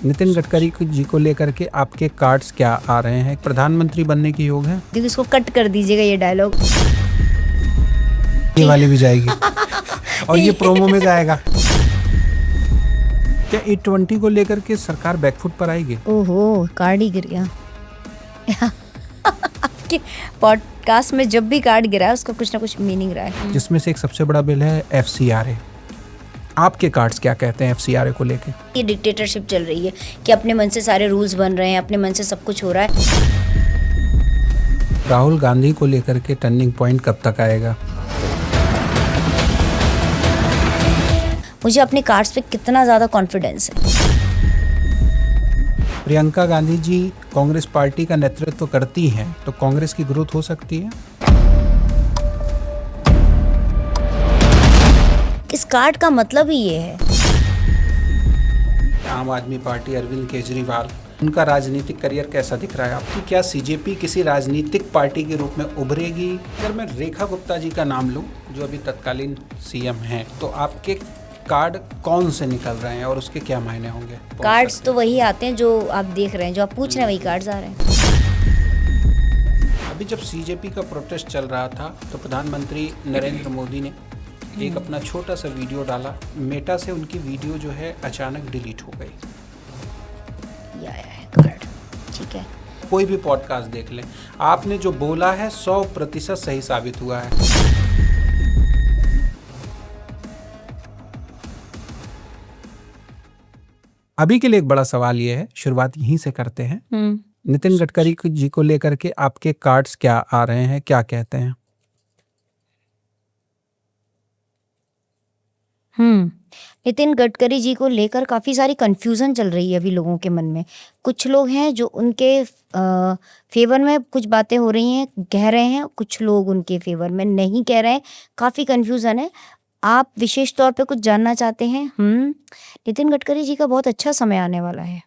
नितिन गडकरी जी को लेकर के आपके कार्ड्स क्या आ रहे हैं? प्रधानमंत्री बनने की योग है? क्योंकि इसको कट कर दीजिएगा ये डायलॉग। ये वाली भी जाएगी और ये प्रोमो में जाएगा। क्या E20 को लेकर के सरकार बैकफुट पर आएगी? ओहो, कार्ड ही गिर गया। आपके पॉडकास्ट में जब भी कार्ड गिरा है उसका कुछ ना कुछ मीनिंग रहा है। जिसमें से एक सबसे बड़ा बिल है FCRA। आपके कार्ड्स क्या कहते हैं FCRA को लेके? ये डिक्टेटरशिप चल रही है कि अपने मन से सारे रूल्स बन रहे हैं, अपने मन से सब कुछ हो रहा है। राहुल गांधी को लेकर के टर्निंग पॉइंट कब तक आएगा? मुझे अपने कार्ड्स पे कितना ज़्यादा कॉन्फिडेंस है। प्रियंका गांधी जी कांग्रेस पार्टी का नेतृत्व करती हैं, तो कांग्रेस की ग्रोथ हो सकती है? इस कार्ड का मतलब ही ये है। आम आदमी पार्टी, अरविंद केजरीवाल, उनका राजनीतिक करियर कैसा दिख रहा है आपकी? क्या CJP किसी राजनीतिक पार्टी के रूप में उभरेगी? अगर मैं रेखा गुप्ता जी का नाम लूं, जो अभी तत्कालीन CM हैं, तो आपके कार्ड कौन से निकल रहे हैं और उसके क्या मायने होंगे? कार्ड्स तो वही आते हैं जो आप देख रहे हैं, जो आप पूछ रहे हैं वही कार्ड्स आ रहे हैं। अभी जब CJP का प्रोटेस्ट चल रहा था तो प्रधानमंत्री नरेंद्र मोदी ने एक अपना छोटा सा वीडियो डाला। मेटा से उनकी वीडियो जो है अचानक डिलीट हो गई। ये आया है कार्ड, ठीक है। कोई भी पॉडकास्ट देख लें, आपने जो बोला है 100% सही साबित हुआ है। अभी के लिए एक बड़ा सवाल ये है, शुरुआत यहीं से करते हैं। नितिन गडकरी जी को लेकर के आपके कार्ड्स क्या आ रहे हैं, क्या कहते हैं? नितिन गडकरी जी को लेकर काफ़ी सारी कंफ्यूजन चल रही है अभी लोगों के मन में। कुछ लोग हैं जो उनके फेवर में कुछ बातें हो रही हैं, कह रहे हैं, कुछ लोग उनके फेवर में नहीं कह रहे हैं। काफ़ी कंफ्यूजन है। आप विशेष तौर पे कुछ जानना चाहते हैं? नितिन गडकरी जी का बहुत अच्छा समय आने वाला है।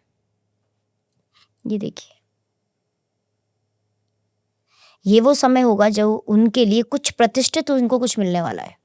ये देखिए, ये वो समय होगा जो उनके लिए कुछ प्रतिष्ठित, उनको कुछ मिलने वाला है।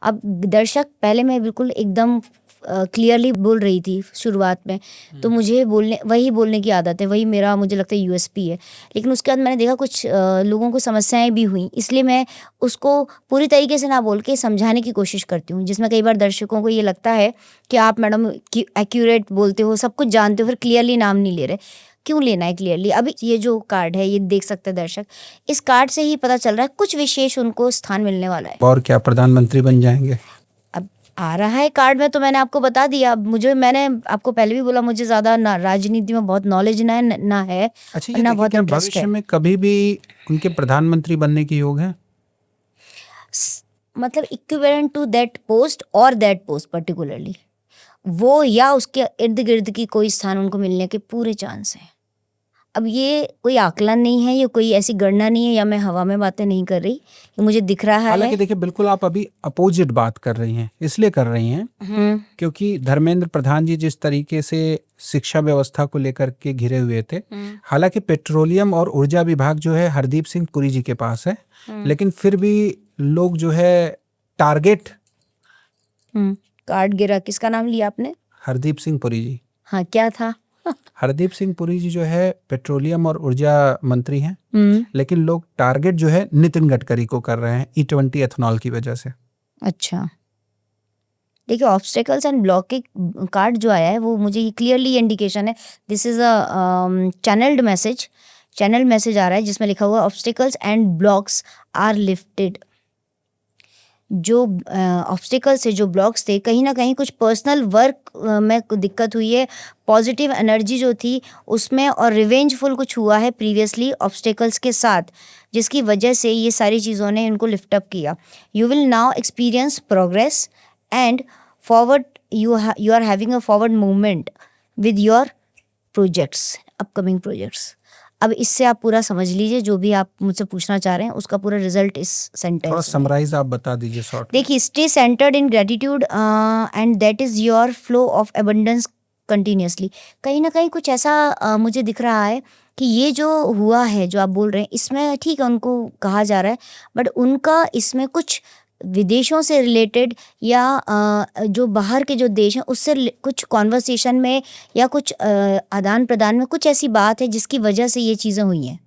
अब दर्शक, पहले मैं बिल्कुल एकदम क्लियरली बोल रही थी शुरुआत में, तो मुझे वही बोलने की आदत है, वही मेरा मुझे लगता है USP है। लेकिन उसके बाद मैंने देखा कुछ लोगों को समस्याएं भी हुई, इसलिए मैं उसको पूरी तरीके से ना बोल के समझाने की कोशिश करती हूँ, जिसमें कई बार दर्शकों को ये लगता है कि आप मैडम एक्यूरेट बोलते हो, सब कुछ जानते हो, फिर क्लियरली नाम नहीं ले रहे। क्यों लेना है क्लियरली? अभी ये जो कार्ड है, ये देख सकते हैं दर्शक, इस कार्ड से ही पता चल रहा है कुछ विशेष उनको स्थान मिलने वाला है। और क्या प्रधानमंत्री बन जाएंगे? अब आ रहा है कार्ड में, तो मैंने आपको बता दिया। मैंने आपको पहले भी बोला, मुझे ज्यादा ना राजनीति में बहुत नॉलेज ना है अच्छा, और ये ना देखिए, बहुत क्या इंटरेस्ट भविष्य है। में कभी भी उनके प्रधानमंत्री बनने की योग है? मतलब इक्विवेलेंट टू दैट पोस्ट और दैट पोस्ट पर्टिकुलरली, वो या उसके इर्द गिर्द की कोई स्थान उनको मिलने के पूरे चांस हैं। अब ये कोई आकलन नहीं है, ये कोई ऐसी गणना नहीं है, या मैं हवा में बातें नहीं कर रही, ये मुझे दिख रहा है। हालांकि देखिए, बिल्कुल आप अभी अपोजिट बात कर रही हैं, इसलिए कर रही हैं क्योंकि धर्मेंद्र प्रधान जी जिस तरीके से शिक्षा व्यवस्था को लेकर के घिरे हुए थे, हालांकि पेट्रोलियम और ऊर्जा विभाग जो है हरदीप सिंह पुरी जी के पास है, लेकिन फिर भी लोग जो है टारगेट। कार्ड गिरा, किसका नाम लिया आपने? हरदीप सिंह पुरी जी। हाँ, क्या था? हरदीप सिंह पुरी जी जो है पेट्रोलियम और ऊर्जा मंत्री हैं, लेकिन लोग टारगेट जो है नितिन गडकरी को कर रहे हैं E20 एथनॉल की वजह से। अच्छा, देखिए, ऑब्स्टेकल्स एंड ब्लॉकिंग कार्ड जो आया है वो मुझे क्लियरली इंडिकेशन है, this is a channelled message आ रहा है, जिसमें लिखा हुआ obstacles and blocks are lifted. जो ऑब्स्टिकल से जो ब्लॉक्स थे, कहीं ना कहीं कुछ पर्सनल वर्क में दिक्कत हुई है, पॉजिटिव एनर्जी जो थी उसमें, और रिवेंजफुल कुछ हुआ है प्रीवियसली ऑब्स्टिकल्स के साथ, जिसकी वजह से ये सारी चीज़ों ने इनको लिफ्ट अप किया। You will now experience progress and forward, you are having a forward movement with your projects, upcoming projects. अब इससे आप पूरा समझ लीजिए, जो भी आप मुझसे पूछना चाह रहे हैं उसका पूरा रिजल्ट इस सेंटेंस। थोड़ा समराइज आप बता दीजिए शॉर्ट। देखिए, stay centred in gratitude and that is your flow of abundance continuously. कहीं ना कहीं कुछ ऐसा मुझे दिख रहा है कि ये जो हुआ है, जो आप बोल रहे हैं, इसमें ठीक है उनको कहा जा रहा है, बट उनका इसमें कुछ विदेशों से रिलेटेड या जो बाहर के जो देश हैं उससे कुछ कॉन्वर्सेशन में या कुछ आदान प्रदान में कुछ ऐसी बात है जिसकी वजह से ये चीज़ें हुई हैं,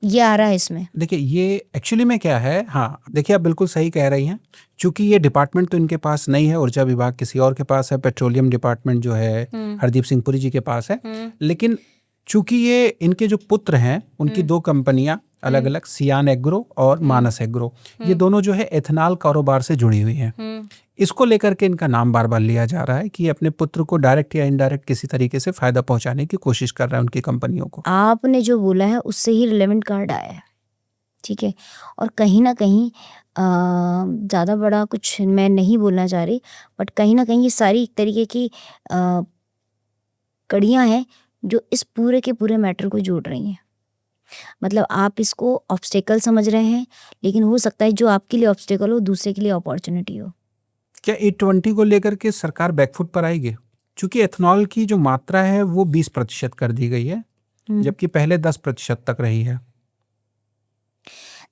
ये आ रहा है इसमें। देखिए ये एक्चुअली में क्या है, हाँ देखिए आप बिल्कुल सही कह रही हैं, चूंकि ये डिपार्टमेंट तो इनके पास नहीं है, ऊर्जा विभाग किसी और के पास है, पेट्रोलियम डिपार्टमेंट जो है हरदीप सिंह पुरी जी के पास है, लेकिन चूंकि ये इनके जो पुत्र हैं उनकी दो कंपनियां अलग अलग, सियान एग्रो और मानस एग्रो, ये दोनों जो है एथेनॉल कारोबार से जुड़ी हुई हैं। इसको लेकर के इनका नाम बार बार लिया जा रहा है कि अपने पुत्र को डायरेक्ट या इनडायरेक्ट किसी तरीके से फायदा पहुंचाने की कोशिश कर रहा है उनकी कंपनियों को। आपने जो बोला है उससे ही रिलेवेंट कार्ड आया है, ठीक है, और कहीं ना कहीं ज़्यादा बड़ा कुछ मैं नहीं बोलना चाह रही, बट कहीं ना कहीं ये सारी एक तरीके की कड़ियाँ हैं जो इस पूरे के पूरे मैटर को जोड़ रही हैं। मतलब आप इसको ऑब्स्टेकल समझ रहे हैं, लेकिन हो सकता है जो आपके लिए ऑब्स्टेकल हो दूसरे के लिए अपॉर्चुनिटी हो। क्या E20 को लेकर के सरकार बैकफुट पर आएगी? क्योंकि एथेनॉल की जो मात्रा है वो 20% कर दी गई है, जबकि पहले 10% तक रही है।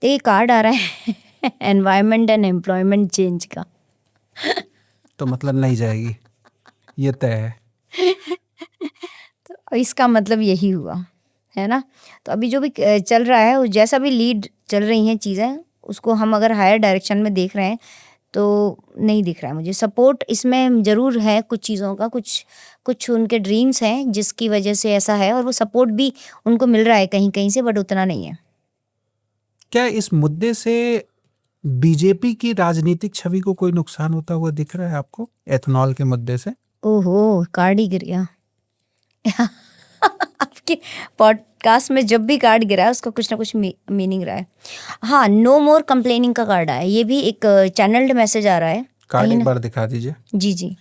देखिए कार्ड आ रहा है एनवायरनमेंट एंड एम्प्लॉयमेंट चेंज का तो मतलब नहीं जाएगी, ये तय है। तो इसका मतलब यही हुआ है ना। तो अभी जो भी चल रहा है, जैसा भी लीड चल रही हैं चीज़ें, उसको हम अगर हायर डायरेक्शन में देख रहे हैं तो नहीं दिख रहा है मुझे सपोर्ट इसमें। ज़रूर है कुछ चीज़ों का, कुछ उनके ड्रीम्स हैं जिसकी वजह से ऐसा है, और वो सपोर्ट भी उनको मिल रहा है कहीं कहीं से, बट उतना नहीं है। क्या इस मुद्दे से बीजेपी की राजनीतिक छवि को कोई नुकसान होता हुआ दिख रहा है आपको, एथेनॉल के मुद्दे से? ओहो, कार्ड ही गिर गया आपके पॉडकास्ट में जब भी कार्ड गिरा है उसका कुछ ना कुछ मीनिंग रहा है। हाँ, नो मोर कंप्लेनिंग का कार्ड आया, ये भी एक चैनल्ड मैसेज आ रहा है। कार्ड एक बार दिखा दीजिए। जी जी,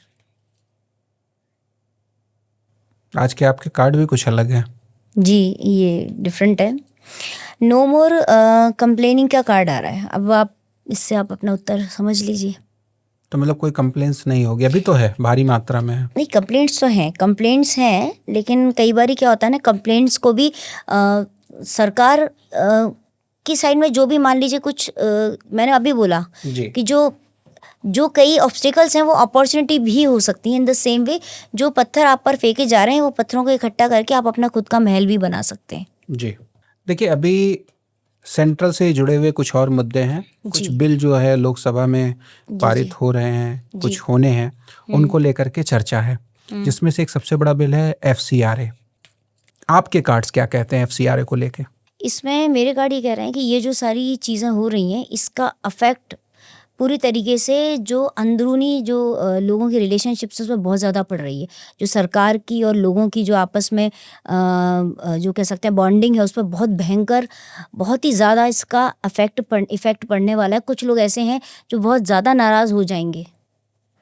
आज के आपके कार्ड भी कुछ अलग हैं। जी, ये डिफरेंट है। नो मोर कंप्लेनिंग का कार्ड आ रहा है। अब आप इससे आप अपना उत्तर समझ लीजिए। तो मतलब कोई कंप्लेंट्स नहीं होगी? अभी तो है, भारी मात्रा में है। नहीं, कंप्लेंट्स तो हैं, कंप्लेंट्स हैं, लेकिन कई बार क्या होता है ना, कंप्लेंट्स को भी सरकार की साइड में जो भी मान लीजिए कुछ मैंने अभी बोला कि जो कई ऑब्स्टिकल्स हैं वो अपॉर्चुनिटी भी हो सकती हैं। इन द सेम वे जो पत्थर आप पर फेंके जा रहे हैं वो पत्थरों को इकट्ठा करके आप अपना खुद का महल भी बना सकते हैं। जी देखिए, अभी सेंट्रल से जुड़े हुए कुछ और मुद्दे हैं, कुछ बिल जो है लोकसभा में पारित हो रहे हैं, कुछ होने हैं, उनको लेकर के चर्चा है, जिसमें से एक सबसे बड़ा बिल है FCRA। आपके कार्ड्स क्या कहते हैं FCRA को लेके? इसमें मेरे कार्ड ये कह रहे हैं कि ये जो सारी चीज़ें हो रही हैं इसका अफेक्ट पूरी तरीके से जो अंदरूनी जो लोगों की रिलेशनशिप्स उसमें बहुत ज़्यादा पड़ रही है। जो सरकार की और लोगों की जो आपस में जो कह सकते हैं बॉन्डिंग है, उस पर बहुत भयंकर, बहुत ही ज़्यादा इसका इफ़ेक्ट पड़ने वाला है। कुछ लोग ऐसे हैं जो बहुत ज़्यादा नाराज़ हो जाएंगे,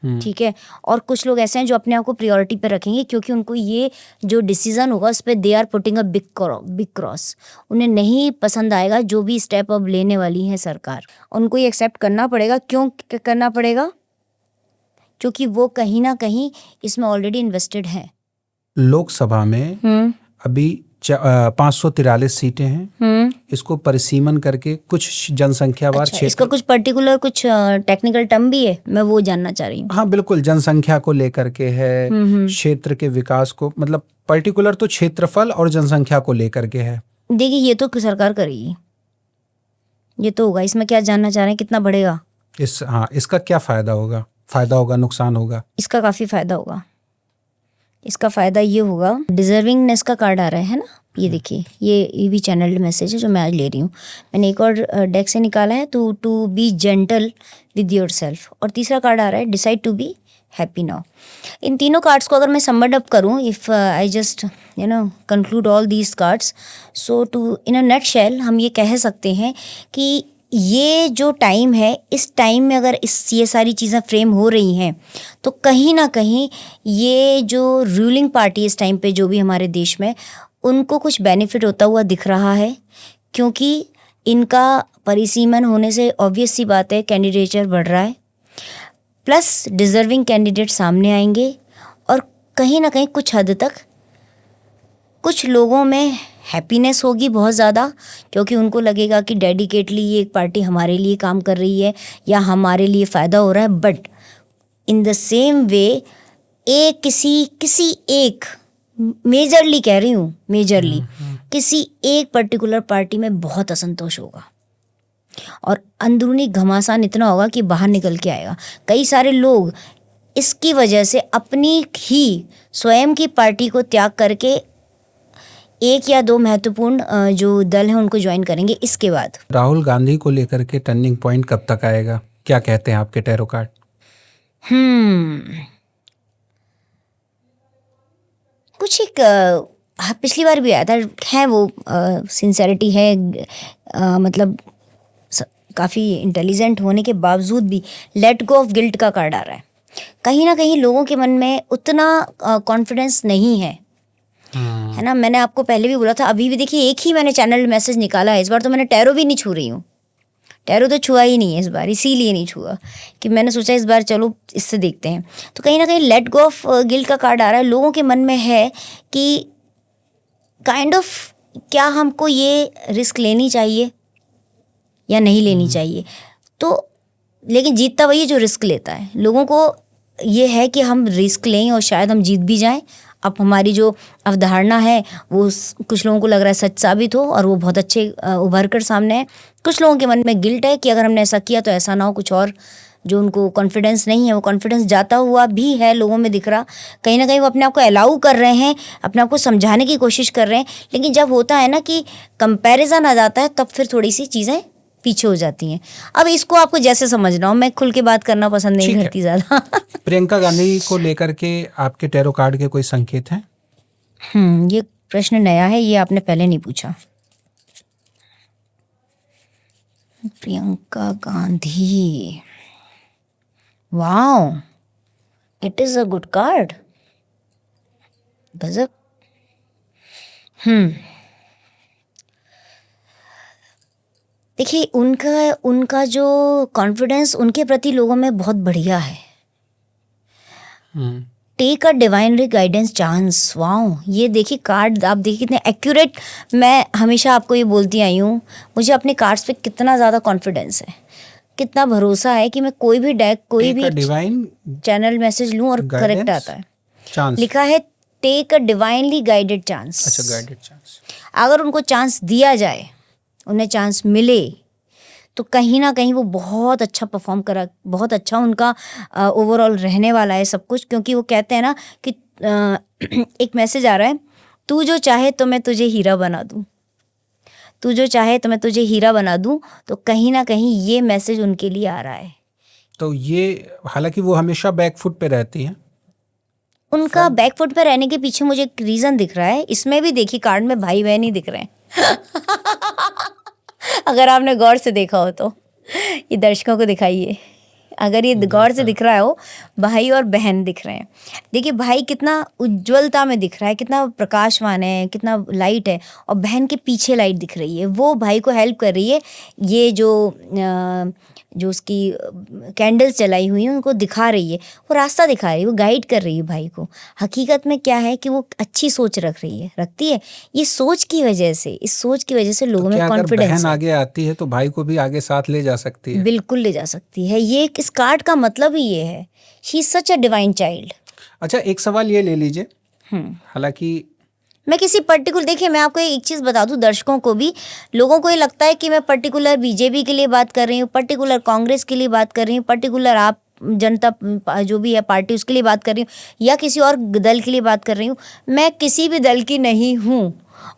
ठीक है, और कुछ लोग ऐसे हैं जो अपने आप को प्रायोरिटी पे रखेंगे, क्योंकि उनको ये जो डिसीज़न होगा उस पर they are putting a big cross. उन्हें नहीं पसंद आएगा जो भी स्टेप अब लेने वाली है सरकार, उनको ये एक्सेप्ट करना पड़ेगा। क्यों करना पड़ेगा? क्योंकि वो कहीं ना कहीं इसमें ऑलरेडी इन्वेस्टेड है। लोकसभा में अभी 543 सीटें हैं, इसको परिसीमन करके कुछ जनसंख्यावार क्षेत्र। इसका कुछ पर्टिकुलर कुछ टेक्निकल टर्म भी है, मैं वो जानना चाह रही हूँ। हाँ बिल्कुल, जनसंख्या को लेकर के है, क्षेत्र के विकास को, मतलब पर्टिकुलर तो क्षेत्रफल और जनसंख्या को लेकर के है। देखिए ये तो सरकार करेगी, ये तो होगा। इसमें क्या जानना चाह रहे हैं, कितना बढ़ेगा? इसका क्या फायदा होगा? फायदा होगा, नुकसान होगा? इसका काफी फायदा होगा। इसका फ़ायदा ये होगा, डिज़र्विंगनेस का कार्ड आ रहा है ना, ये देखिए, ये भी चैनल्ड मैसेज है जो मैं आज ले रही हूँ। मैंने एक और डेक से निकाला है, to be gentle with yourself, और तीसरा कार्ड आ रहा है decide to be happy now. इन तीनों कार्ड्स को अगर मैं समड अप करूँ, if I just conclude all these cards, so to in a nutshell हम ये कह सकते हैं कि ये जो टाइम है, इस टाइम में अगर ये सारी चीज़ें फ्रेम हो रही हैं तो कहीं ना कहीं ये जो रूलिंग पार्टी इस टाइम पे जो भी हमारे देश में, उनको कुछ बेनिफिट होता हुआ दिख रहा है, क्योंकि इनका परिसीमन होने से ऑब्वियस सी बात है कैंडिडेचर बढ़ रहा है, प्लस डिज़र्विंग कैंडिडेट सामने आएंगे, और कहीं ना कहीं कुछ हद तक कुछ लोगों में हैप्पीनेस होगी बहुत ज़्यादा, क्योंकि उनको लगेगा कि डेडिकेटली ये एक पार्टी हमारे लिए काम कर रही है या हमारे लिए फ़ायदा हो रहा है। But in the same way एक किसी एक, मेजरली कह रही हूँ, मेजरली किसी एक पर्टिकुलर पार्टी में बहुत असंतोष होगा और अंदरूनी घमासान इतना होगा कि बाहर निकल के आएगा। कई सारे लोग इसकी वजह से अपनी ही स्वयं की पार्टी को त्याग करके एक या दो महत्वपूर्ण जो दल हैं उनको ज्वाइन करेंगे। इसके बाद राहुल गांधी को लेकर के टर्निंग पॉइंट कब तक आएगा, क्या कहते हैं आपके टैरो कार्ड? कुछ एक पिछली बार भी आया था, है वो सिंसेरिटी है, मतलब काफ़ी इंटेलिजेंट होने के बावजूद भी लेट गो ऑफ गिल्ट का कार्ड आ रहा है। कहीं ना कहीं लोगों के मन में उतना कॉन्फिडेंस नहीं है, है ना। मैंने आपको पहले भी बोला था, अभी भी देखिए एक ही मैंने चैनल मैसेज निकाला है। इस बार तो मैंने टैरो भी नहीं छू रही हूँ, टैरो तो छुआ ही नहीं है इस बार, इसीलिए नहीं छुआ कि मैंने सोचा इस बार चलो इससे देखते हैं। तो कहीं ना कहीं लेट गो ऑफ गिल्ट का कार्ड आ रहा है। लोगों के मन में है कि काइंड ऑफ क्या हमको ये रिस्क लेनी चाहिए या नहीं लेनी चाहिए। तो लेकिन जीतता वही है जो रिस्क लेता है। लोगों को ये है कि हम रिस्क लें और शायद हम जीत भी जाएं। अब हमारी जो अवधारणा है वो कुछ लोगों को लग रहा है सच साबित हो और वो बहुत अच्छे उभर कर सामने है। कुछ लोगों के मन में गिल्ट है कि अगर हमने ऐसा किया तो ऐसा ना हो कुछ और। जो उनको कॉन्फिडेंस नहीं है वो कॉन्फिडेंस जाता हुआ भी है लोगों में दिख रहा। कहीं ना कहीं वो अपने आप को अलाउ कर रहे हैं, अपने आप को समझाने की कोशिश कर रहे हैं। लेकिन जब होता है ना कि कंपैरिजन आ जाता है तब फिर थोड़ी सी चीज़ें पीछे हो जाती हैं। अब इसको आपको जैसे समझना हो, मैं खुल के बात करना पसंद नहीं करती ज़्यादा। प्रियंका गांधी को लेकर के आपके टैरो कार्ड के कोई संकेत हैं? ये प्रश्न नया है, ये आपने पहले नहीं पूछा। Priyanka Gandhi, wow, it is a good card, गजब। देखिए उनका जो कॉन्फिडेंस उनके प्रति लोगों में बहुत बढ़िया है। Take a divinely guidance chance, wow, ये देखिए कार्ड आप देखिए कितने एक्यूरेट। मैं हमेशा आपको ये बोलती आई हूँ, मुझे अपने कार्ड्स पे कितना ज़्यादा कॉन्फिडेंस है, कितना भरोसा है कि मैं कोई भी डेक कोई भी चैनल मैसेज लूँ और करेक्ट आता है। चांस लिखा है take a divinely guided chance. अच्छा, गाइडेड चांस। अगर उनको चांस दिया जाए, उन्हें चांस मिले तो कहीं ना कहीं वो बहुत अच्छा परफॉर्म करा, बहुत अच्छा उनका ओवरऑल रहने वाला है सब कुछ। क्योंकि वो कहते हैं ना कि एक मैसेज आ रहा है, तू जो चाहे तो मैं तुझे हीरा बना दूँ, तू जो चाहे तो मैं तुझे हीरा बना दूँ। तो कहीं ना कहीं ये मैसेज उनके लिए आ रहा है। तो ये हालांकि वो हमेशा बैकफुट पे रहती हैं, उनका बैकफुट पे रहने के पीछे मुझे एक रीज़न दिख रहा है। इसमें भी देखिए कार्ड में भाई बहन ही दिख रहे हैं। अगर आपने गौर से देखा हो तो ये दर्शकों को दिखाइए, अगर ये गौर से दिख रहा हो, भाई और बहन दिख रहे हैं। देखिए भाई कितना उज्ज्वलता में दिख रहा है, कितना प्रकाशवान है, कितना लाइट है, और बहन के पीछे लाइट दिख रही है। वो भाई को हेल्प कर रही है। ये जो उसकी कैंडल्स जलाई हुई हैं उनको दिखा रही है, वो रास्ता दिखा रही है, वो गाइड कर रही है भाई को। हकीकत में क्या है कि वो अच्छी सोच रखती है। ये सोच की वजह से, इस सोच की वजह से लोगों में कॉन्फिडेंस। बहन आगे आती है तो भाई को भी आगे साथ ले जा सकती है। बिल्कुल ले जा सकती है। ये इस कार्ड का मतलब ही ये है, she is such a divine child. अच्छा, एक सवाल ये ले लीजिए, हालांकि मैं किसी पर्टिकुलर, देखिए मैं आपको एक चीज़ बता दूं, दर्शकों को भी, लोगों को ये लगता है कि मैं पर्टिकुलर बीजेपी के लिए बात कर रही हूँ, पर्टिकुलर कांग्रेस के लिए बात कर रही हूँ, पर्टिकुलर आप जनता जो भी है पार्टी उसके लिए बात कर रही हूँ, या किसी और दल के लिए बात कर रही हूँ। मैं किसी भी दल की नहीं हूँ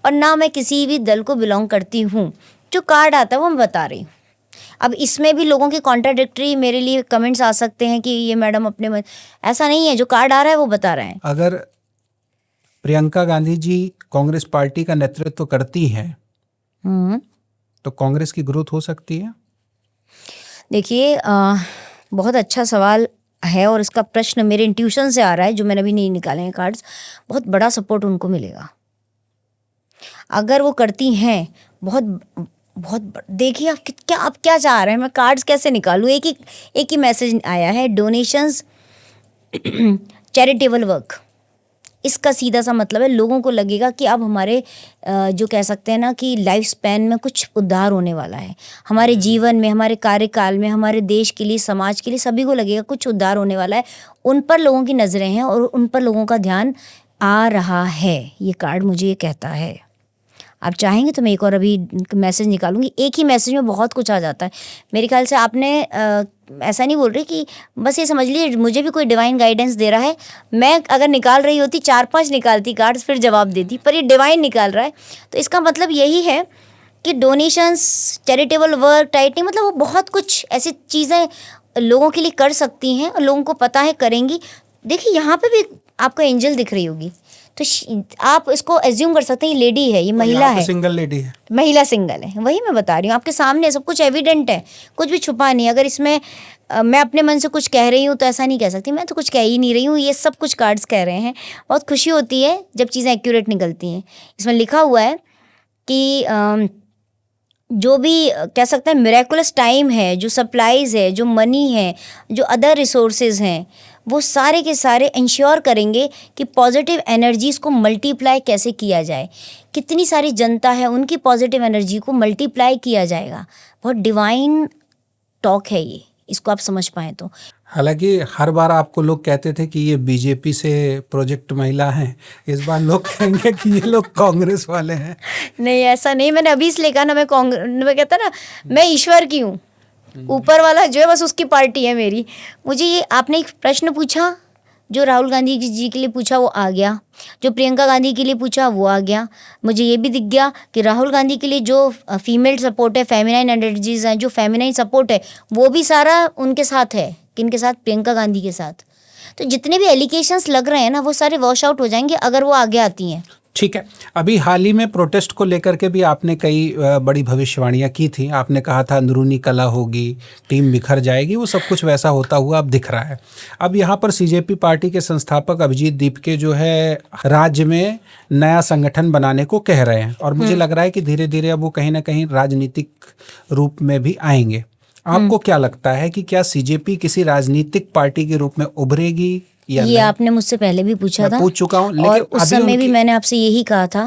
और ना मैं किसी भी दल को बिलोंग करती हूँ। जो कार्ड आता है वो मैं बता रही हूँ। अब इसमें भी लोगों के कॉन्ट्राडिक्टरी मेरे लिए कमेंट्स आ सकते हैं कि ये मैडम अपने ऐसा नहीं है, जो कार्ड आ रहा है वो बता रहे हैं। अगर प्रियंका गांधी जी कांग्रेस पार्टी का नेतृत्व करती है तो कांग्रेस की ग्रोथ हो सकती है? देखिए बहुत अच्छा सवाल है और इसका प्रश्न मेरे इंट्यूशन से आ रहा है, जो मैंने अभी नहीं निकाले हैं कार्ड्स। बहुत बड़ा सपोर्ट उनको मिलेगा अगर वो करती हैं। बहुत देखिए आप क्या चाह रहे हैं, मैं कार्ड्स कैसे निकालूं। एक ही मैसेज आया है, डोनेशंस, चैरिटेबल वर्क, इसका सीधा सा मतलब है लोगों को लगेगा कि अब हमारे जो कह सकते हैं ना कि लाइफ स्पैन में कुछ उद्धार होने वाला है, हमारे जीवन में, हमारे कार्यकाल में, हमारे देश के लिए, समाज के लिए, सभी को लगेगा कुछ उद्धार होने वाला है। उन पर लोगों की नज़रें हैं और उन पर लोगों का ध्यान आ रहा है। ये कार्ड मुझे ये कहता है। आप चाहेंगे तो मैं एक और अभी मैसेज निकालूंगी। एक ही मैसेज में बहुत कुछ आ जाता है मेरे ख्याल से। आपने ऐसा नहीं बोल रही कि बस ये समझ लीजिए मुझे भी कोई डिवाइन गाइडेंस दे रहा है। मैं अगर निकाल रही होती 4-5 निकालती कार्ड्स फिर जवाब देती, पर ये डिवाइन निकाल रहा है। तो इसका मतलब यही है कि डोनेशंस, चैरिटेबल वर्क, टाइटनिंग, मतलब वो बहुत कुछ ऐसी चीज़ें लोगों के लिए कर सकती हैं और लोगों को पता है करेंगी। देखिए यहाँ पे भी आपको एंजल दिख रही होगी, तो आप इसको एज्यूम कर सकते हैं ये लेडी है, ये महिला है, सिंगल लेडी है, महिला सिंगल है। वही मैं बता रही हूँ, आपके सामने सब कुछ एविडेंट है, कुछ भी छुपा नहीं। अगर इसमें मैं अपने मन से कुछ कह रही हूँ तो ऐसा नहीं कह सकती, मैं तो कुछ कह ही नहीं रही हूँ, ये सब कुछ कार्ड्स कह रहे हैं। बहुत खुशी होती है जब चीज़ें एक्यूरेट निकलती हैं। इसमें लिखा हुआ है कि जो भी कह सकते हैं मिरेकुलस टाइम है, जो सप्लाईज़ है, जो मनी है, जो अदर रिसोर्सेज हैं, वो सारे के सारे इंश्योर करेंगे कि पॉजिटिव एनर्जीज़ को मल्टीप्लाई कैसे किया जाए। कितनी सारी जनता है, उनकी पॉजिटिव एनर्जी को मल्टीप्लाई किया जाएगा। बहुत डिवाइन टॉक है ये, इसको आप समझ पाएँ तो। हालांकि हर बार आपको लोग कहते थे कि ये बीजेपी से प्रोजेक्ट महिला हैं, इस बार लोग कहेंगे कि ये लोग कांग्रेस वाले हैं। नहीं, ऐसा नहीं। मैंने अभी इसलिए कहा ना, मैं कहता ना, मैं ईश्वर की हूँ, ऊपर वाला जो है बस उसकी पार्टी है मेरी। मुझे ये आपने एक प्रश्न पूछा, जो राहुल गांधी जी के लिए पूछा वो आ गया, जो प्रियंका गांधी के लिए पूछा वो आ गया। मुझे ये भी दिख गया कि राहुल गांधी के लिए जो फीमेल सपोर्ट है, फेमिनाइन एनर्जीज हैं, जो फेमिनाइन सपोर्ट है, वो भी सारा उनके साथ है। किनके साथ? प्रियंका गांधी के साथ। तो जितने भी एलिगेशंस लग रहे हैं ना, वो सारे वॉश आउट हो जाएंगे अगर वो आगे आती हैं। ठीक है, अभी हाल ही में प्रोटेस्ट को लेकर के भी आपने कई बड़ी भविष्यवाणियां की थी। आपने कहा था अंदरूनी कलह होगी, टीम बिखर जाएगी, वो सब कुछ वैसा होता हुआ अब दिख रहा है। अब यहाँ पर सीजेपी पार्टी के संस्थापक अभिजीत दीपके जो है राज्य में नया संगठन बनाने को कह रहे हैं, और मुझे लग रहा है कि धीरे धीरे अब वो कहीं ना कहीं राजनीतिक रूप में भी आएंगे। आपको क्या लगता है कि क्या सीजेपी किसी राजनीतिक पार्टी के रूप में उभरेगी? ये आपने मुझसे पहले भी पूछा था, पूछ चुका हूँ, लेकिन और उस समय भी मैंने आपसे यही कहा था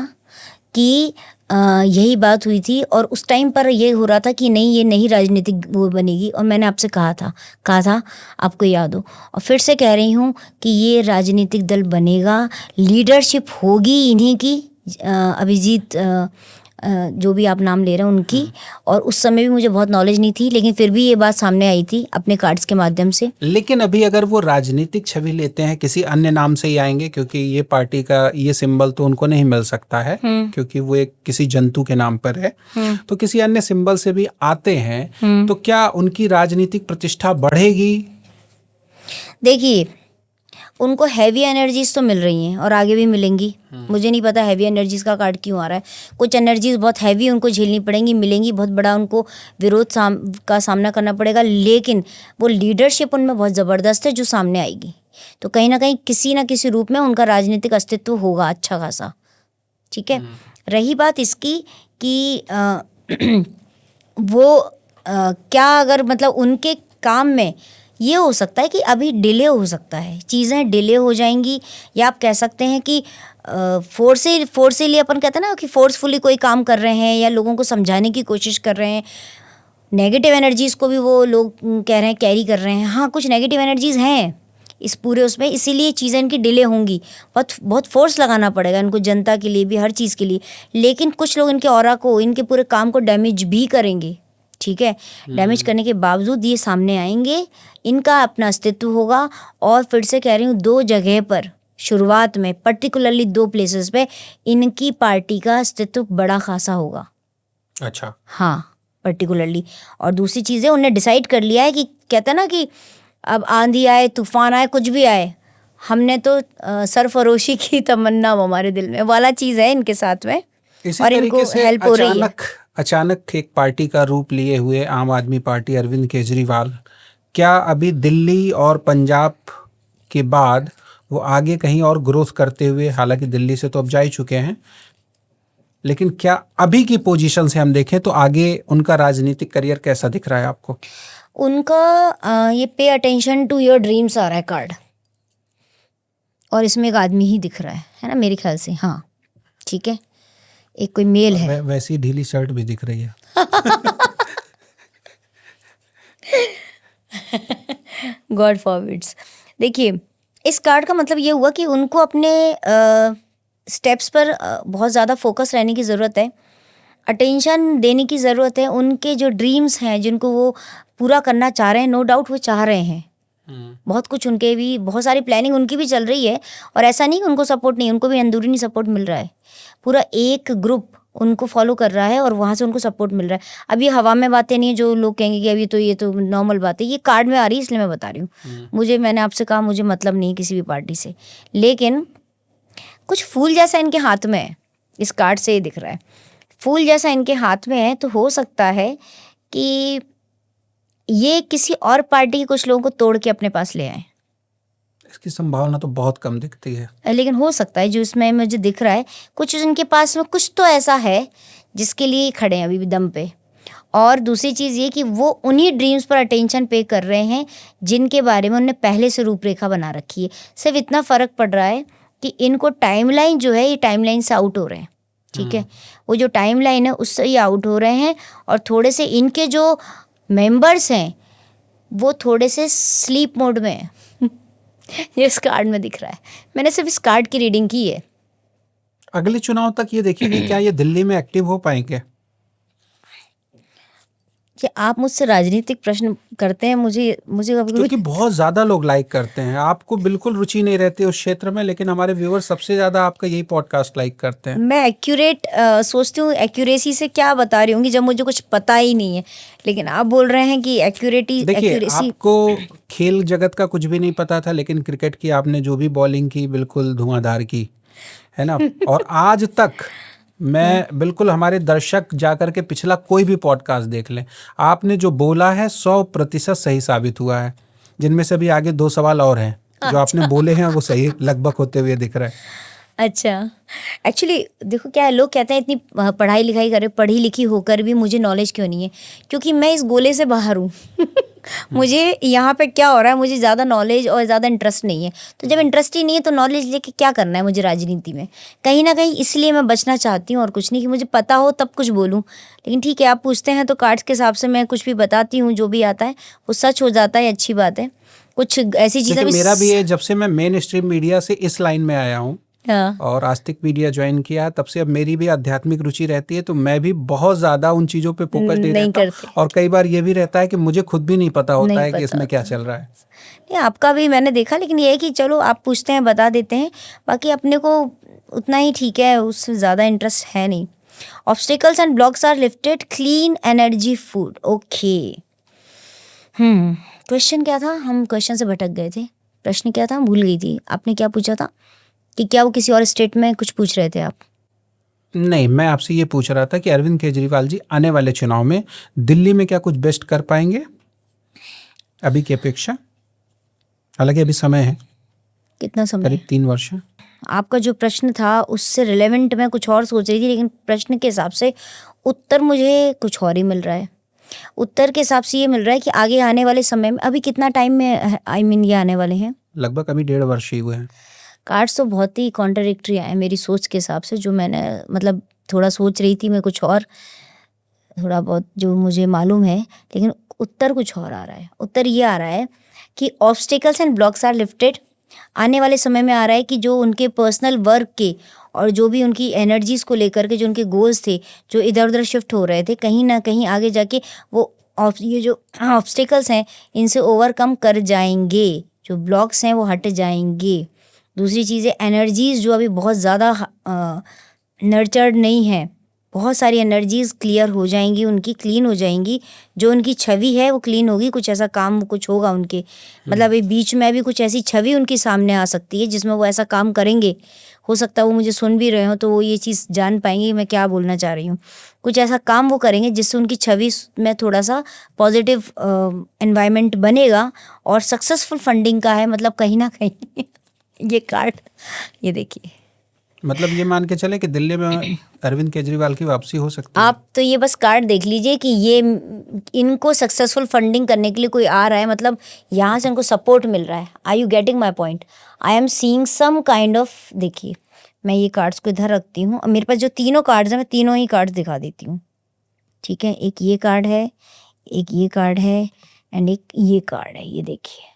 कि यही बात हुई थी, और उस टाइम पर ये हो रहा था कि नहीं, ये नहीं राजनीतिक वो बनेगी, और मैंने आपसे कहा था आपको याद हो, और फिर से कह रही हूँ कि ये राजनीतिक दल बनेगा, लीडरशिप होगी इन्हीं की, अभिजीत जो भी आप नाम ले रहे हैं उनकी। और उस समय भी मुझे बहुत नॉलेज नहीं थी, लेकिन फिर भी ये बात सामने आई थी अपने कार्ड्स के माध्यम से। लेकिन अभी अगर वो राजनीतिक छवि लेते हैं, किसी अन्य नाम से ही आएंगे, क्योंकि ये पार्टी का ये सिंबल तो उनको नहीं मिल सकता है, क्योंकि वो एक किसी जंतु के नाम पर है, तो किसी अन्य सिंबल से भी आते हैं, तो क्या उनकी राजनीतिक प्रतिष्ठा बढ़ेगी? देखिए, उनको हैवी एनर्जीज तो मिल रही हैं और आगे भी मिलेंगी। मुझे नहीं पता हैवी एनर्जीज का कार्ड क्यों आ रहा है। कुछ एनर्जीज बहुत हैवी उनको झेलनी पड़ेंगी, मिलेंगी, बहुत बड़ा उनको विरोध का सामना करना पड़ेगा, लेकिन वो लीडरशिप उनमें बहुत ज़बरदस्त है जो सामने आएगी। तो कहीं ना कहीं किसी ना किसी रूप में उनका राजनीतिक अस्तित्व होगा अच्छा खासा। ठीक है, रही बात इसकी कि वो क्या अगर मतलब उनके काम में ये हो सकता है कि अभी डिले हो सकता है, चीज़ें डिले हो जाएंगी, या आप कह सकते हैं कि फोर्सली अपन कहते हैं ना कि फोर्सफुली कोई काम कर रहे हैं या लोगों को समझाने की कोशिश कर रहे हैं। नेगेटिव एनर्जीज़ को भी वो लोग कह रहे हैं कैरी कर रहे हैं। हाँ, कुछ नेगेटिव एनर्जीज़ हैं इस पूरे उसमें, इसीलिए चीज़ें इनकी डिले होंगी। बहुत फोर्स लगाना पड़ेगा इनको, जनता के लिए भी, हर चीज़ के लिए। लेकिन कुछ लोग इनके ऑरा को, इनके पूरे काम को डैमेज भी करेंगे। ठीक है, डैमेज करने के बावजूद ये सामने आएंगे, इनका अपना अस्तित्व होगा। और फिर से कह रही हूँ, 2 जगह पर शुरुआत में, पर्टिकुलरली 2 प्लेसेस पे इनकी पार्टी का अस्तित्व बड़ा खासा होगा। अच्छा, हाँ, पर्टिकुलरली। और दूसरी चीज़ें उन्होंने डिसाइड कर लिया है कि कहते हैं ना कि अब आंधी आए, तूफान आए, कुछ भी आए, हमने तो सरफरोशी की तमन्ना हमारे दिल में वाला चीज़ है इनके साथ में, और इनको हेल्प हो रही है। अचानक एक पार्टी का रूप लिए हुए आम आदमी पार्टी, अरविंद केजरीवाल, क्या अभी दिल्ली और पंजाब के बाद वो आगे कहीं और ग्रोथ करते हुए, हालांकि दिल्ली से तो अब जा ही चुके हैं, लेकिन क्या अभी की पोजीशन से हम देखें तो आगे उनका राजनीतिक करियर कैसा दिख रहा है आपको? उनका ये pay attention to your dreams आ रहा है कार्ड, और इसमें एक आदमी ही दिख रहा है ना मेरे ख्याल से। हाँ ठीक है, एक कोई मेल है। वैसी ढीली शर्ट भी दिख रही है। God forbids. देखिए इस कार्ड का मतलब ये हुआ कि उनको अपने स्टेप्स पर बहुत ज़्यादा फोकस रहने की ज़रूरत है, अटेंशन देने की ज़रूरत है। उनके जो ड्रीम्स हैं जिनको वो पूरा करना चाह रहे हैं, नो डाउट वो चाह रहे हैं, बहुत कुछ उनके भी, बहुत सारी प्लानिंग उनकी भी चल रही है। और ऐसा नहीं कि उनको सपोर्ट नहीं, उनको भी अंदरूनी सपोर्ट मिल रहा है। पूरा एक ग्रुप उनको फॉलो कर रहा है और वहाँ से उनको सपोर्ट मिल रहा है। अब ये हवा में बातें नहीं है जो लोग कहेंगे कि अभी तो ये तो नॉर्मल बात है, ये कार्ड में आ रही है इसलिए मैं बता रही हूँ। मैंने आपसे कहा मुझे मतलब नहीं किसी भी पार्टी से, लेकिन कुछ फूल जैसा इनके हाथ में है, इस कार्ड से ये दिख रहा है फूल जैसा इनके हाथ में है। तो हो सकता है कि ये किसी और पार्टी के कुछ लोगों को तोड़ के अपने पास ले आए। इसकी संभावना तो बहुत कम दिखती है, लेकिन हो सकता है, जो इसमें मुझे दिख रहा है कुछ इनके पास में कुछ तो ऐसा है जिसके लिए खड़े हैं अभी भी दम पे। और दूसरी चीज़ ये कि वो उन्हीं ड्रीम्स पर अटेंशन पे कर रहे हैं जिनके बारे में उन्होंने पहले से रूपरेखा बना रखी है। सिर्फ इतना फ़र्क पड़ रहा है कि इनको टाइमलाइन जो है ये टाइमलाइन से आउट हो रहे हैं, ठीक है। वो जो टाइमलाइन है उससे ये आउट हो रहे हैं और थोड़े से इनके जो मेंबर्स हैं वो थोड़े से स्लीप मोड में हैं। ये इस कार्ड में दिख रहा है, मैंने सिर्फ इस कार्ड की रीडिंग की है। अगले चुनाव तक ये देखिए कि क्या ये दिल्ली में एक्टिव हो पाएंगे। कि आप मुझसे राजनीतिक प्रश्न करते हैं, मुझे कभी क्योंकि बहुत ज्यादा लोग लाइक करते हैं, आपको बिल्कुल रुचि नहीं रहती उस क्षेत्र में, लेकिन हमारे व्यूअर्स सबसे ज्यादा आपका यही पॉडकास्ट लाइक करते हैं। मैं एक्यूरेट सोचती हूँ, एक्यूरेसी से क्या बता रही हूँ जब मुझे कुछ पता ही नहीं है, लेकिन आप बोल रहे हैं कि एक्यूरेसी। देखिए आपको खेल जगत का कुछ भी नहीं पता था, लेकिन क्रिकेट की आपने जो भी बॉलिंग की बिल्कुल धुआंधार की, है ना। और आज तक मैं बिल्कुल, हमारे दर्शक जाकर के पिछला कोई भी पॉडकास्ट देख लें, आपने जो बोला है 100% सही साबित हुआ है। जिनमें से भी आगे 2 सवाल और हैं जो आपने बोले हैं वो सही लगभग होते हुए दिख रहा है। अच्छा, एक्चुअली देखो क्या है, लोग कहते हैं इतनी पढ़ाई लिखाई करे, पढ़ी लिखी होकर भी मुझे नॉलेज क्यों नहीं है, क्योंकि मैं इस गोले से बाहर हूँ। मुझे यहाँ पे क्या हो रहा है, मुझे ज़्यादा नॉलेज और ज़्यादा इंटरेस्ट नहीं है। तो जब इंटरेस्ट ही नहीं है तो नॉलेज लेके क्या करना है मुझे राजनीति में, कहीं ना कहीं इसलिए मैं बचना चाहती हूँ और कुछ नहीं कि मुझे पता हो तब कुछ बोलूँ। लेकिन ठीक है, आप पूछते हैं तो कार्ड्स के हिसाब से मैं कुछ भी बताती हूँ, जो भी आता है वो सच हो जाता है, अच्छी बात है। कुछ ऐसी चीज़ें भी मेरा भी है, जब से मैं मेन स्ट्रीम मीडिया से इस लाइन में आया हूँ और आस्तिक मीडिया ज्वाइन किया, तब से अब मेरी भी आध्यात्मिक रुचि रहती है, तो मैं भी बहुत ज्यादा उन चीजों पे फोकस नहीं रहता। और कई बार ये भी रहता है कि मुझे खुद भी नहीं पता होता है कि इसमें क्या चल रहा है। नहीं, आपका भी मैंने देखा, लेकिन ये है कि चलो आप पूछते हैं बता देते हैं, बाकी अपने को उतना ही ठीक है, उससे ज़्यादा इंटरेस्ट है नहीं। Obstacles and blocks are lifted, clean energy food. Okay, question क्या था, हम क्वेश्चन से भटक गए थे। प्रश्न क्या था, भूल गई थी। आपने क्या पूछा था कि क्या वो किसी और स्टेट में कुछ पूछ रहे थे आप? नहीं, मैं आपसे ये पूछ रहा था कि अरविंद केजरीवाल जी आने वाले चुनाव में दिल्ली में क्या कुछ बेस्ट कर पाएंगे अभी की अपेक्षा? हालांकि अभी समय है, कितना समय? करीब 3 वर्ष। आपका जो प्रश्न था उससे रिलेवेंट मैं कुछ और सोच रही थी, लेकिन प्रश्न के हिसाब से उत्तर मुझे कुछ और ही मिल रहा है। उत्तर के हिसाब से ये मिल रहा है कि आगे आने वाले समय में, अभी कितना टाइम में ये आने वाले हैं? लगभग अभी 1.5 वर्ष ही हुए हैं। कार्ड्स तो बहुत ही कॉन्ट्राडिक्टरी आए मेरी सोच के हिसाब से, जो मैंने मतलब थोड़ा सोच रही थी मैं कुछ और, थोड़ा बहुत जो मुझे मालूम है, लेकिन उत्तर कुछ और आ रहा है। उत्तर ये आ रहा है कि obstacles and blocks are lifted. आने वाले समय में आ रहा है कि जो उनके पर्सनल वर्क के और जो भी उनकी एनर्जीज़ को लेकर के जो उनके गोल्स थे, जो इधर उधर शिफ्ट हो रहे थे, कहीं ना कहीं आगे जाके वो ये जो ऑब्स्टिकल्स हैं इनसे ओवरकम कर जाएंगे, जो ब्लॉक्स हैं वो हट जाएंगे। दूसरी चीज़ है एनर्जीज़ जो अभी बहुत ज़्यादा नर्चर्ड नहीं है, बहुत सारी एनर्जीज़ क्लियर हो जाएंगी, उनकी क्लीन हो जाएंगी, जो उनकी छवि है वो क्लीन होगी। कुछ ऐसा काम कुछ होगा उनके, मतलब अभी बीच में भी कुछ ऐसी छवि उनकी सामने आ सकती है जिसमें वो ऐसा काम करेंगे। हो सकता है वो मुझे सुन भी रहे हो तो वो ये चीज़ जान पाएंगे मैं क्या बोलना चाह रही हूँ। कुछ ऐसा काम वो करेंगे जिससे उनकी छवि में थोड़ा सा पॉजिटिव एनवायरनमेंट बनेगा और सक्सेसफुल फंडिंग का है, मतलब कहीं ना कहीं ये कार्ड ये देखिए मतलब ये मान के चले कि दिल्ली में अरविंद केजरीवाल की वापसी हो सकती है। आप तो ये बस कार्ड देख लीजिए कि ये इनको सक्सेसफुल फंडिंग करने के लिए कोई आ रहा है, मतलब यहाँ से इनको सपोर्ट मिल रहा है। Are you getting my point? I am seeing some kind of, देखिए मैं ये कार्ड्स को इधर रखती हूँ और मेरे पास जो तीनों कार्ड्स हैं मैं तीनों ही कार्ड्स दिखा देती हूँ, ठीक है। एक ये कार्ड है, एक ये कार्ड है एंड एक ये कार्ड है। ये देखिए,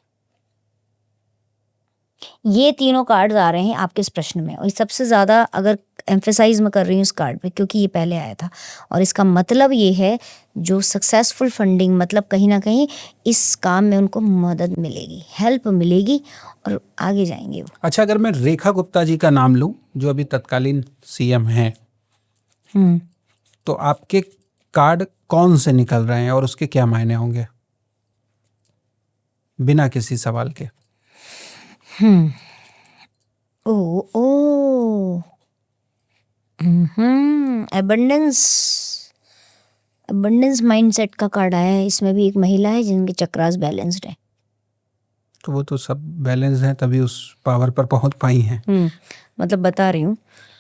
ये तीनों कार्ड्स आ रहे हैं आपके इस प्रश्न में, और सबसे ज़्यादा अगर एम्फेसाइज मैं कर रही हूँ इस कार्ड पे क्योंकि ये पहले आया था, और इसका मतलब ये है जो सक्सेसफुल फंडिंग, मतलब कहीं ना कहीं इस काम में उनको मदद मिलेगी, हेल्प मिलेगी और आगे जाएंगे वो। अच्छा, अगर मैं रेखा गुप्ता जी का नाम लूं जो अभी तत्कालीन सीएम हैं, तो आपके कार्ड कौन से निकल रहे हैं और उसके क्या मायने होंगे बिना किसी सवाल के? ओ एबंडेंस माइंडसेट का कार्ड आया है। इसमें भी एक महिला है जिनके चक्रास बैलेंस्ड है। तो वो तो सब बैलेंस हैं तभी उस पावर पर पहुंच पाई हैं। मतलब बता रही हूँ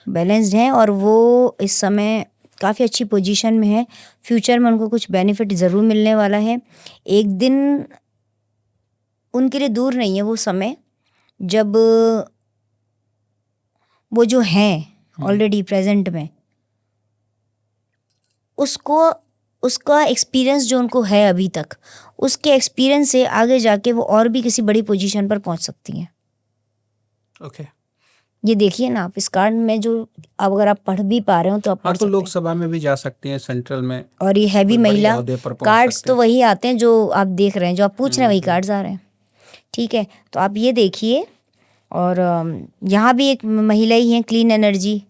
बैलेंस्ड हैं और वो इस समय काफ़ी अच्छी पोजीशन में है। फ्यूचर में उनको कुछ बेनिफिट ज़रूर मिलने वाला है। एक दिन उनके लिए दूर नहीं है वो समय जब वो जो हैं ऑलरेडी प्रेजेंट में उसका एक्सपीरियंस जो उनको है अभी तक, उसके एक्सपीरियंस से आगे जाके वो और भी किसी बड़ी पोजीशन पर पहुंच सकती हैं। ओके। ये देखिए ना आप इस कार्ड में जो, अब अगर आप पढ़ भी पा रहे हो तो आप पढ़ तो लोकसभा में भी जा सकती हैं, सेंट्रल में, और ये हैवी महिला कार्ड्स तो वही आते हैं जो आप देख रहे हैं, जो आप पूछ रहे हैं वही कार्ड्स आ रहे हैं, ठीक है। तो आप ये देखिए, और यहाँ भी एक महिला ही है, क्लीन एनर्जी,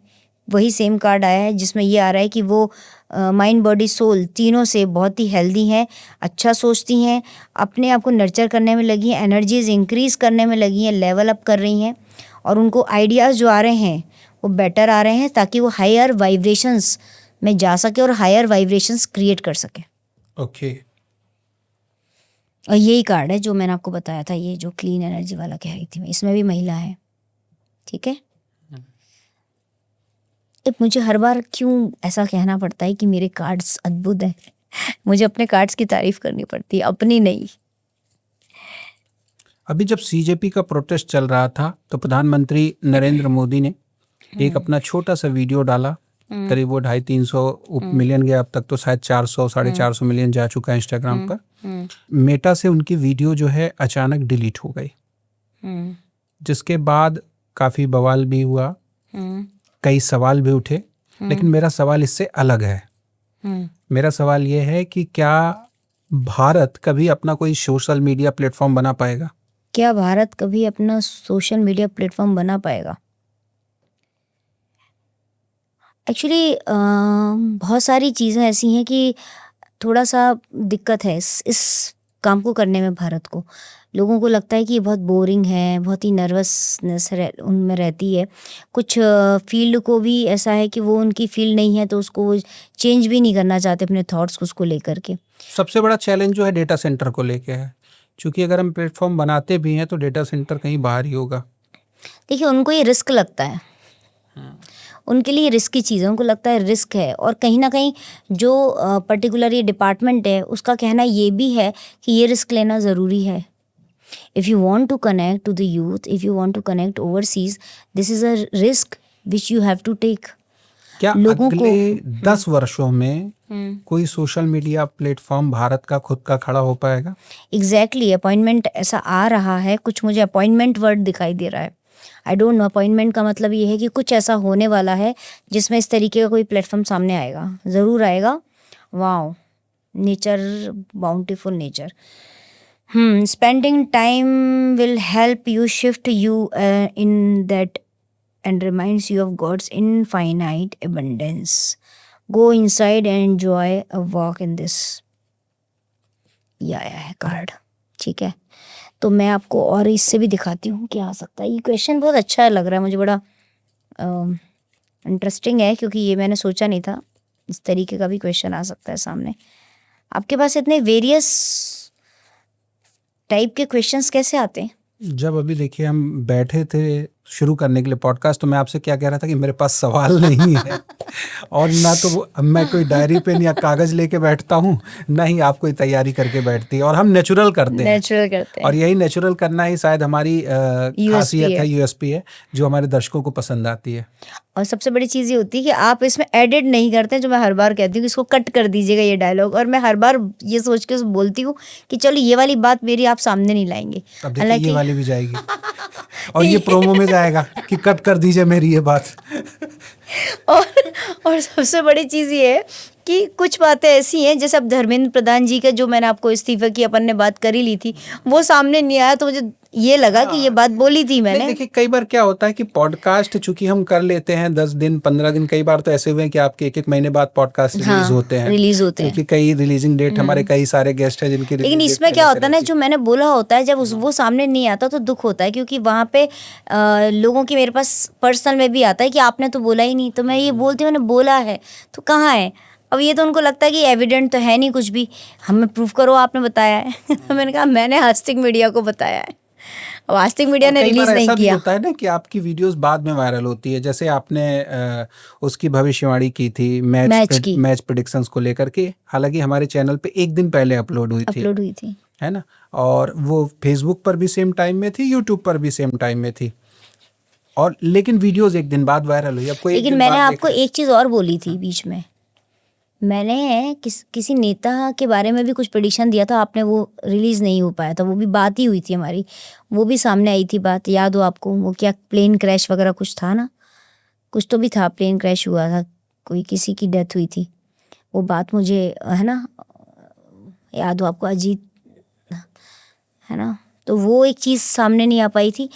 वही सेम कार्ड आया है जिसमें ये आ रहा है कि वो माइंड बॉडी सोल तीनों से बहुत ही हेल्दी हैं, अच्छा सोचती हैं, अपने आप को नर्चर करने में लगी हैं, एनर्जीज इंक्रीज़ करने में लगी हैं, लेवल अप कर रही हैं, और उनको आइडियाज़ जो आ रहे हैं वो बेटर आ रहे हैं ताकि वो हायर वाइब्रेशंस में जा सके और हायर वाइब्रेशंस क्रिएट कर सके। ओके। और यही कार्ड है जो मैंने आपको बताया था, ये जो क्लीन एनर्जी वाला कह रही थी मैं, इसमें भी महिला है, ठीक है। मुझे हर बार क्यों ऐसा कहना पड़ता है कि मेरे कार्ड्स अद्भुत हैं? मुझे अपने कार्ड्स की तारीफ करनी पड़ती है, अपनी नहीं। अभी जब सीजेपी का प्रोटेस्ट चल रहा था तो प्रधानमंत्री नरेंद्र मोदी ने एक अपना छोटा सा वीडियो डाला, करीब वो 250-300 मिलियन गया, अब तक तो शायद 400-450 मिलियन जा चुका है इंस्टाग्राम पर। मेटा से उनकी वीडियो जो है अचानक डिलीट हो गई, जिसके बाद काफ़ी बवाल भी हुआ, कई सवाल भी उठे। लेकिन मेरा सवाल इससे अलग है। मेरा सवाल ये है कि क्या भारत कभी अपना कोई सोशल मीडिया प्लेटफॉर्म बना पाएगा? क्या भारत कभी अपना सोशल मीडिया प्लेटफॉर्म बना पाएगा? एक्चुअली बहुत सारी चीज़ें ऐसी हैं कि थोड़ा सा दिक्कत है इस काम को करने में। भारत को, लोगों को लगता है कि ये बहुत बोरिंग है, बहुत ही नर्वसनेस उनमें रहती है। कुछ फील्ड को भी ऐसा है कि वो उनकी फील्ड नहीं है तो उसको वो चेंज भी नहीं करना चाहते अपने थॉट्स को उसको लेकर के। सबसे बड़ा चैलेंज जो है डेटा सेंटर को लेके है, क्योंकि अगर हम प्लेटफॉर्म बनाते भी हैं तो डेटा सेंटर कहीं बाहर ही होगा। देखिए उनको ये रिस्क लगता है, उनके लिए रिस्की चीज़ है, उनको लगता है रिस्क है। और कहीं ना कहीं जो पर्टिकुलर ये डिपार्टमेंट है उसका कहना ये भी है कि ये रिस्क लेना ज़रूरी है। If you want to connect to the youth, if you want to connect overseas, this is a risk which you have to take. क्या लोगों अगले 10 वर्षों में कोई सोशल मीडिया प्लेटफॉर्म भारत का खुद का खड़ा हो पाएगा? एग्जैक्टली, अपॉइंटमेंट ऐसा आ रहा है, कुछ मुझे अपॉइंटमेंट वर्ड दिखाई दे रहा है। आई डोंट नो, अपॉइंटमेंट का मतलब ये है कि कुछ ऐसा होने वाला है जिसमें इस तरीके का कोई प्लेटफॉर्म सामने आएगा, ज़रूर आएगा। Wow, nature, bountiful nature. Spending time will help you shift you in that and reminds you of God's infinite abundance. Go inside and enjoy a walk in this. ये आया है कार्ड, ठीक है। तो मैं आपको और इससे भी दिखाती हूँ क्या आ सकता है। ये क्वेश्चन बहुत अच्छा लग रहा है मुझे, बड़ा इंटरेस्टिंग है, क्योंकि ये मैंने सोचा नहीं था इस तरीके का भी क्वेश्चन आ सकता है सामने। आपके पास इतने वेरियस टाइप के क्वेश्चंस कैसे आते हैं? जब अभी देखिए हम बैठे थे शुरू करने के लिए पॉडकास्ट, तो मैं आपसे क्या कह रहा था कि मेरे पास सवाल नहीं है और ना तो मैं कोई डायरी पेन या कागज लेके बैठता हूँ, ना ही आप कोई तैयारी करके बैठती है, और हम नेचुरल करते हैं। नेचुरल करते हैं और यही नेचुरल करना ही शायद हमारी खासियत है, यूएसपी है, जो हमारे दर्शकों को पसंद आती है। और सबसे बड़ी चीज़ ये होती है कि आप इसमें एडिट नहीं करते, जो मैं हर बार कहती हूँ कि इसको कट कर दीजिएगा ये डायलॉग, और मैं हर बार ये सोच के बोलती हूँ कि चलो ये वाली बात मेरी आप सामने नहीं लाएंगे। अब देखिए ये वाली भी जाएगी और ये प्रोमो में जाएगा कि कट कर दीजिए मेरी ये बात। और सबसे बड़ी चीज़ ये है कि कुछ बातें ऐसी हैं, जैसे अब धर्मेंद्र प्रधान जी का जो मैंने आपको इस्तीफा की अपन ने बात करी ली थी, वो सामने नहीं आया, तो मुझे ये लगा कि ये बात बोली थी मैंने। देखिए कई बार क्या होता है कि पॉडकास्ट चूंकि हम कर लेते हैं 10 दिन 15 दिन, कई बार तो ऐसे हुए हैं कि आपके 1-1 महीने बाद पॉडकास्ट रिलीज होते हैं, क्योंकि कई रिलीजिंग डेट हमारे कई सारे गेस्ट हैं जिनकी। लेकिन इसमें क्या होता है ना, जो मैंने बोला होता है जब वो सामने नहीं आता तो दुख होता है, क्योंकि वहाँ पे लोगों की मेरे पास पर्सनल में भी आता है कि आपने तो बोला ही नहीं, तो मैं ये बोलती हूँ मैंने बोला है तो कहाँ है। अब ये तो उनको लगता है कि एविडेंट तो है नहीं कुछ भी, हमें प्रूफ करो आपने बताया है। तो मैंने कहा मैंने आस्तिक मीडिया को बताया है, और आस्तिक मीडिया ने रिलीज नहीं किया। होता है ना कि आपकी वीडियोस बाद में वायरल होती है, जैसे आपने उसकी भविष्यवाणी की थी मैच प्रेडिक्शंस को लेकर के, हालांकि हमारे चैनल पे एक दिन पहले अपलोड हुई थी, है ना, और वो फेसबुक पर भी सेम टाइम में थी, यूट्यूब पर भी सेम टाइम में थी, और लेकिन वीडियोस एक दिन बाद वायरल हुई। अब लेकिन मैंने आपको एक चीज़ और बोली थी बीच में, मैंने किसी नेता के बारे में भी कुछ प्रेडिक्शन दिया था, आपने वो रिलीज़ नहीं हो पाया था, वो भी बात ही हुई थी हमारी, वो भी सामने आई थी बात, याद हो आपको? वो क्या प्लेन क्रैश वगैरह कुछ था ना, कुछ तो भी था, प्लेन क्रैश हुआ था, कोई किसी की डेथ हुई थी, वो बात मुझे है ना याद हो आपको, अजीत है ना, तो वो एक चीज़ सामने नहीं आ पाई थी।